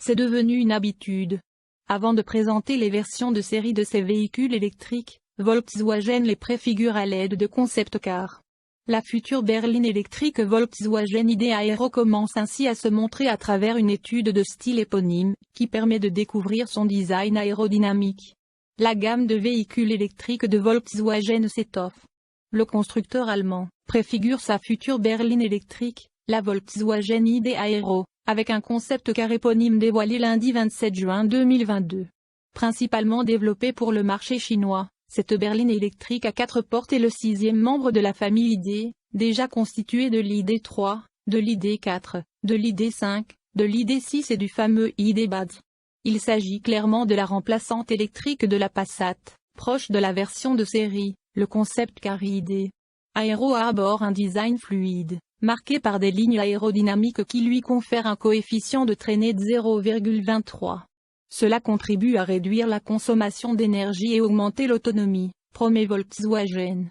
c'est devenu une habitude. Avant de présenter les versions de série de ces véhicules électriques, Volkswagen les préfigure à l'aide de concept cars. La future berline électrique Volkswagen ID Aero commence ainsi à se montrer à travers une étude de style éponyme, qui permet de découvrir son design aérodynamique. La gamme de véhicules électriques de Volkswagen s'étoffe. Le constructeur allemand préfigure sa future berline électrique, la Volkswagen ID Aero, avec un concept car éponyme dévoilé lundi 27 juin 2022. Principalement développée pour le marché chinois, cette berline électrique à 4 portes est le 6e membre de la famille ID, déjà constituée de l'ID3, de l'ID4, de l'ID5, de l'ID6 et du fameux ID Buzz. Il s'agit clairement de la remplaçante électrique de la Passat, proche de la version de série, le concept car ID Aero a à bord un design fluide, marqué par des lignes aérodynamiques qui lui confèrent un coefficient de traînée de 0,23. Cela contribue à réduire la consommation d'énergie et augmenter l'autonomie, promet Volkswagen.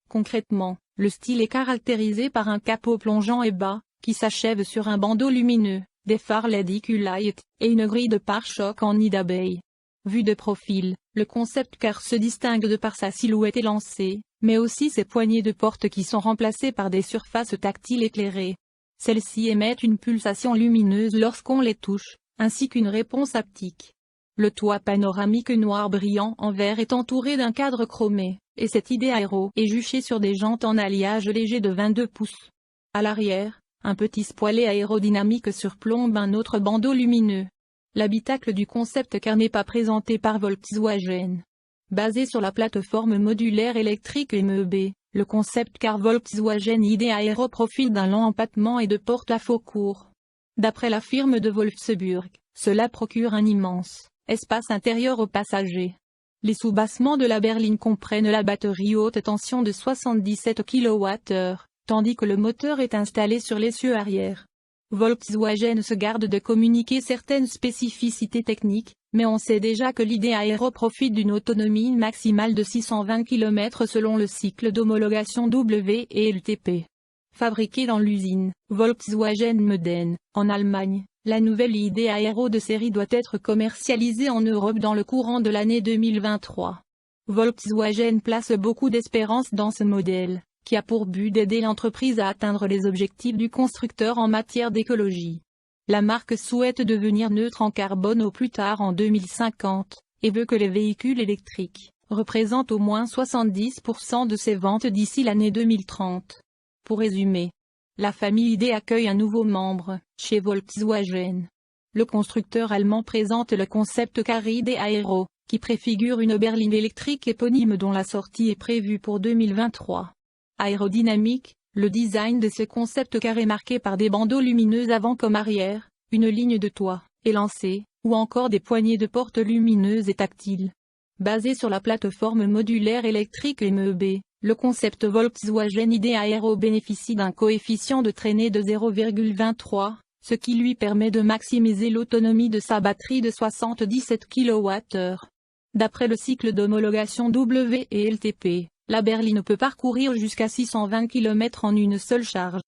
Concrètement, le style est caractérisé par un capot plongeant et bas, qui s'achève sur un bandeau lumineux, des phares LED EQ-Light, et une grille de pare-chocs en nid d'abeille. Vu de profil, le concept car se distingue de par sa silhouette élancée, mais aussi ses poignées de porte qui sont remplacées par des surfaces tactiles éclairées. Celles-ci émettent une pulsation lumineuse lorsqu'on les touche, ainsi qu'une réponse haptique. Le toit panoramique noir brillant en vert est entouré d'un cadre chromé, et cette ID Aero est juchée sur des jantes en alliage léger de 22 pouces. À l'arrière, un petit spoiler aérodynamique surplombe un autre bandeau lumineux. L'habitacle du concept car n'est pas présenté par Volkswagen. Basé sur la plateforme modulaire électrique MEB, le concept car Volkswagen ID Aero profite d'un lent empattement et de portes à faux court. D'après la firme de Wolfsburg, cela procure un immense espace intérieur aux passagers. Les sous-bassements de la berline comprennent la batterie haute tension de 77 kWh, tandis que le moteur est installé sur l'essieu arrière. Volkswagen se garde de communiquer certaines spécificités techniques, mais on sait déjà que l'ID Aero profite d'une autonomie maximale de 620 km selon le cycle d'homologation WLTP. Fabriquée dans l'usine Volkswagen Meuden, en Allemagne, la nouvelle ID Aero de série doit être commercialisée en Europe dans le courant de l'année 2023. Volkswagen place beaucoup d'espérance dans ce modèle, qui a pour but d'aider l'entreprise à atteindre les objectifs du constructeur en matière d'écologie. La marque souhaite devenir neutre en carbone au plus tard en 2050, et veut que les véhicules électriques représentent au moins 70% de ses ventes d'ici l'année 2030. Pour résumer, la famille ID accueille un nouveau membre, chez Volkswagen. Le constructeur allemand présente le concept car ID Aero, qui préfigure une berline électrique éponyme dont la sortie est prévue pour 2023. Aérodynamique, le design de ce concept car est marqué par des bandeaux lumineux avant comme arrière, une ligne de toit, élancée, ou encore des poignées de porte lumineuses et tactiles. Basé sur la plateforme modulaire électrique MEB, le concept Volkswagen ID Aero bénéficie d'un coefficient de traînée de 0,23, ce qui lui permet de maximiser l'autonomie de sa batterie de 77 kWh. D'après le cycle d'homologation WLTP, la berline peut parcourir jusqu'à 620 km en une seule charge.